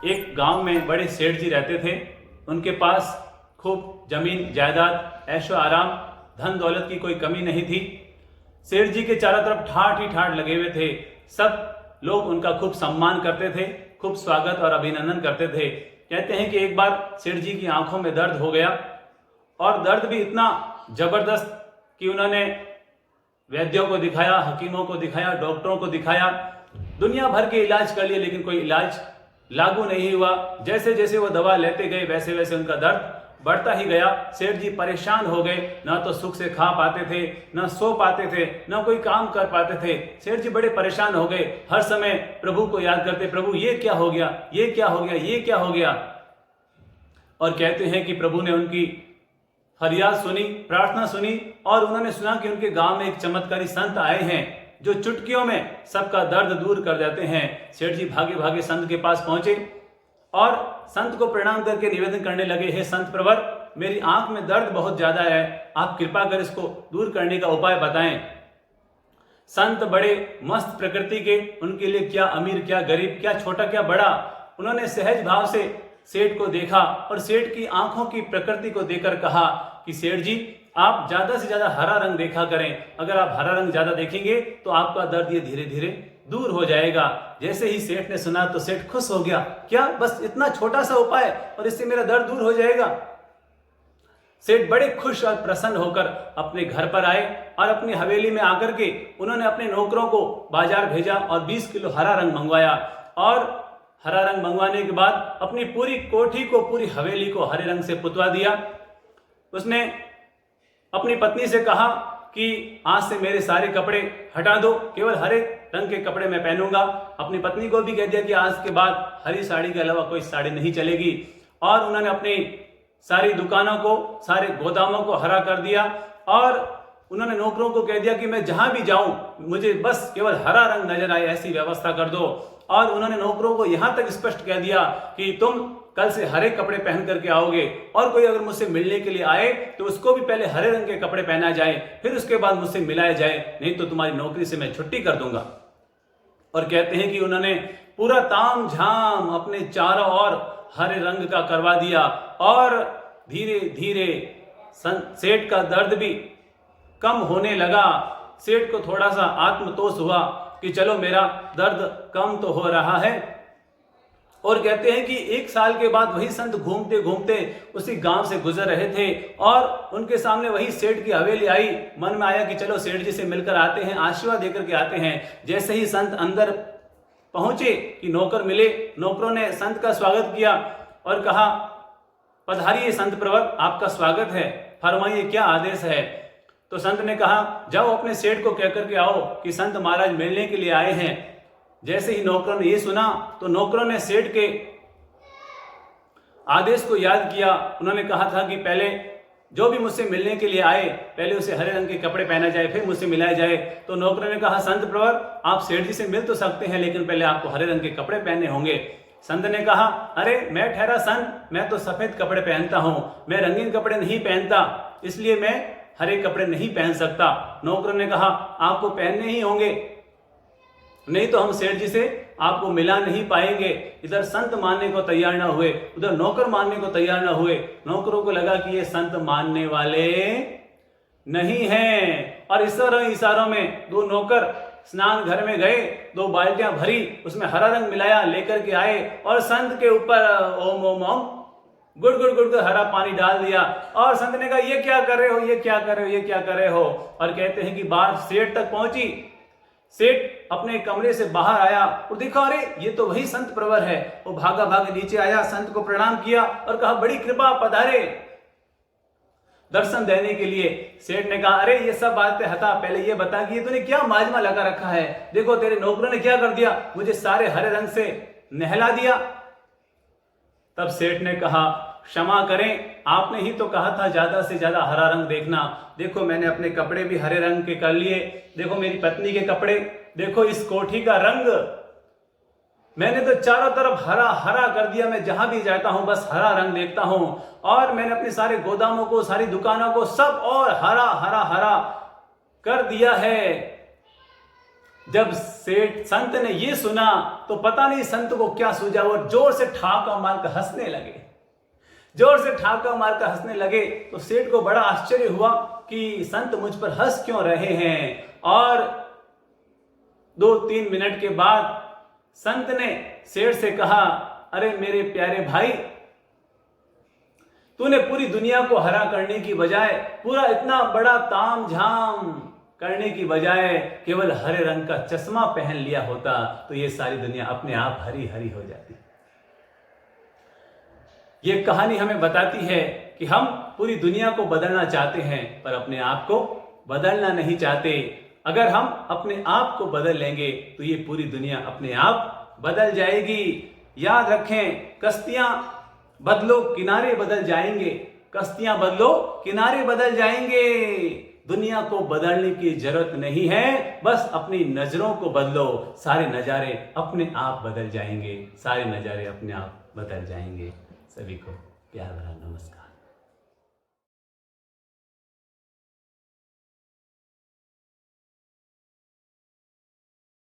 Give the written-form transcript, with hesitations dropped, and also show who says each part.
Speaker 1: एक गांव में बड़े सेठ जी रहते थे। उनके पास खूब जमीन जायदाद, ऐशो आराम, धन दौलत की कोई कमी नहीं थी। सेठ जी के चारों तरफ ठाठ ही ठाठ लगे हुए थे। सब लोग उनका खूब सम्मान करते थे, खूब स्वागत और अभिनंदन करते थे। कहते हैं कि एक बार सेठ जी की आंखों में दर्द हो गया, और दर्द भी इतना जबरदस्त कि उन्होंने वैद्यों को दिखाया, हकीमों को दिखाया, डॉक्टरों को दिखाया, दुनिया भर के इलाज कर लिए, लेकिन कोई इलाज लागू नहीं हुआ। जैसे जैसे वो दवा लेते गए वैसे वैसे उनका दर्द बढ़ता ही गया। सेठ जी परेशान हो गए, ना तो सुख से खा पाते थे, ना सो पाते थे, ना कोई काम कर पाते थे। सेठ जी बड़े परेशान हो गए, हर समय प्रभु को याद करते, प्रभु ये क्या हो गया, ये क्या हो गया, ये क्या हो गया। और कहते हैं कि प्रभु ने उनकी फरियाद सुनी, प्रार्थना सुनी, और उन्होंने सुना कि उनके गांव में एक चमत्कारी संत आए हैं जो चुटकियों में सबका दर्द दूर कर देते हैं। सेठ जी भागे भागे संत के पास पहुंचे और संत को प्रणाम करके निवेदन करने लगे, हे संत प्रवर, मेरी आंख में दर्द बहुत ज्यादा है, आप कृपा कर इसको दूर करने का उपाय बताएं। संत बड़े मस्त प्रकृति के, उनके लिए क्या अमीर क्या गरीब, क्या छोटा क्या बड़ा, उन्होंने सहज भाव से सेठ को देखा और सेठ की आंखों की प्रकृति को देखकर कहा कि सेठ जी, आप ज्यादा से ज्यादा हरा रंग देखा करें। अगर आप हरा रंग ज्यादा देखेंगे तो आपका दर्द ये धीरे धीरे दूर हो जाएगा। जैसे ही सेठ ने सुना तो सेठ खुश हो गया, क्या बस इतना छोटा सा उपाय और इससे मेरा दर्द दूर हो जाएगा। सेठ बड़े खुश और प्रसन्न होकर अपने घर पर आए और अपनी हवेली में आकर के उन्होंने अपने नौकरों को बाजार भेजा और 20 किलो हरा रंग मंगवाया। और हरा रंग मंगवाने के बाद अपनी पूरी कोठी को, पूरी हवेली को हरे रंग से पुतवा दिया। उसने अपनी पत्नी से कहा कि आज से मेरे सारे कपड़े हटा दो, केवल हरे रंग के कपड़े मैं पहनूंगा। अपनी पत्नी को भी कह दिया कि आज के बाद हरी साड़ी के अलावा कोई साड़ी नहीं चलेगी। और उन्होंने अपनी सारी दुकानों को, सारे गोदामों को हरा कर दिया और उन्होंने नौकरों को कह दिया कि मैं जहां भी जाऊं मुझे बस केवल हरा रंग नजर आए, ऐसी व्यवस्था कर दो। और उन्होंने नौकरों को यहां तक स्पष्ट कह दिया कि तुम कल से हरे कपड़े पहन करके आओगे, और कोई अगर मुझसे मिलने के लिए आए तो उसको भी पहले हरे रंग के कपड़े पहना जाए, फिर उसके बाद मुझसे मिलाया जाए, नहीं तो तुम्हारी नौकरी से मैं छुट्टी कर दूंगा। और कहते हैं कि उन्होंने पूरा ताम झाम अपने चारों ओर हरे रंग का करवा दिया और धीरे धीरे सेठ का दर्द भी कम होने लगा। सेठ को थोड़ा सा आत्मतोष हुआ कि चलो मेरा दर्द कम तो हो रहा है। और कहते हैं कि 1 साल के बाद वही संत घूमते घूमते उसी गांव से गुजर रहे थे और उनके सामने वही सेठ की हवेली आई। मन में आया कि चलो सेठ जी से मिलकर आते हैं, आशीर्वाद देकर के आते हैं। जैसे ही संत अंदर पहुंचे कि नौकर मिले, नौकरों ने संत का स्वागत किया और कहा, पधारिए संत प्रवर, आपका स्वागत है, फरमाइए क्या आदेश है। तो संत ने कहा, जाओ अपने सेठ को कहकर के आओ कि संत महाराज मिलने के लिए आए हैं। जैसे ही नौकरों ने ये सुना तो नौकरों ने सेठ के आदेश को याद किया। उन्होंने कहा था कि पहले जो भी मुझसे मिलने के लिए आए पहले उसे हरे रंग के कपड़े पहना जाए, फिर मुझसे मिलाया जाए। तो नौकरों ने कहा, संत प्रवर, आप सेठ जी से मिल तो सकते हैं, लेकिन पहले आपको हरे रंग के कपड़े पहनने होंगे। संत ने कहा, अरे मैं ठहरा संत, मैं तो सफेद कपड़े पहनता हूं, मैं रंगीन कपड़े नहीं पहनता, इसलिए मैं हरे कपड़े नहीं पहन सकता। नौकरों ने कहा, आपको पहनने ही होंगे, नहीं तो हम सेठ जी से आपको मिला नहीं पाएंगे। इधर संत मानने को तैयार ना हुए, उधर नौकर मानने को तैयार ना हुए। नौकरों को लगा कि ये संत मानने वाले नहीं हैं। और इशारों में 2 नौकर स्नान घर में गए, 2 बाल्टियां भरी, उसमें हरा रंग मिलाया, लेकर के आए और संत के ऊपर ओम ओम ओम गुड़ गुड़ गुड़ गुड़ हरा पानी डाल दिया। और संत ने कहा, ये क्या कर रहे हो, ये क्या कर रहे हो, ये क्या कर रहे हो। और कहते हैं कि बात सेठ तक पहुंची। सेठ अपने कमरे से बाहर आया और देखा, अरे ये तो वही संत प्रवर है। वो भागा भागे नीचे आया, संत को प्रणाम किया और कहा, बड़ी कृपा, पधारे दर्शन देने के लिए। सेठ ने कहा, अरे ये सब बातें हटा, पहले ये बता कि ये तूने क्या माजमा लगा रखा है। देखो तेरे नौकरों ने क्या कर दिया, मुझे सारे हरे रंग से नहला दिया। तब सेठ ने कहा, क्षमा करें, आपने ही तो कहा था ज्यादा से ज्यादा हरा रंग देखना। देखो मैंने अपने कपड़े भी हरे रंग के कर लिए, देखो मेरी पत्नी के कपड़े, देखो इस कोठी का रंग, मैंने तो चारों तरफ हरा हरा कर दिया। मैं जहां भी जाता हूं बस हरा रंग देखता हूं। और मैंने अपने सारे गोदामों को, सारी दुकानों को सब और हरा हरा हरा कर दिया है। जब सेठ संत ने ये सुना तो पता नहीं संत को क्या सूझा, वो जोर से ठाका मारकर हंसने लगे। जोर से ठाका मारकर हंसने लगे तो सेठ को बड़ा आश्चर्य हुआ कि संत मुझ पर हंस क्यों रहे हैं। और 2-3 मिनट के बाद संत ने सेठ से कहा, अरे मेरे प्यारे भाई, तूने पूरी दुनिया को हरा करने की बजाय, पूरा इतना बड़ा ताम झाम करने की बजाय केवल हरे रंग का चश्मा पहन लिया होता तो ये सारी दुनिया अपने आप हरी हरी हो जाती। ये कहानी हमें बताती है कि हम पूरी दुनिया को बदलना चाहते हैं पर अपने आप को बदलना नहीं चाहते। अगर हम अपने आप को बदल लेंगे तो ये पूरी दुनिया अपने आप बदल जाएगी। याद रखें, कश्तियां बदलो किनारे बदल जाएंगे, कश्तियां बदलो किनारे बदल जाएंगे। दुनिया को बदलने की जरूरत नहीं है, बस अपनी नजरों को बदलो, सारे नजारे अपने आप बदल जाएंगे, सारे नजारे अपने आप बदल जाएंगे। सभी को प्यार भरा नमस्कार।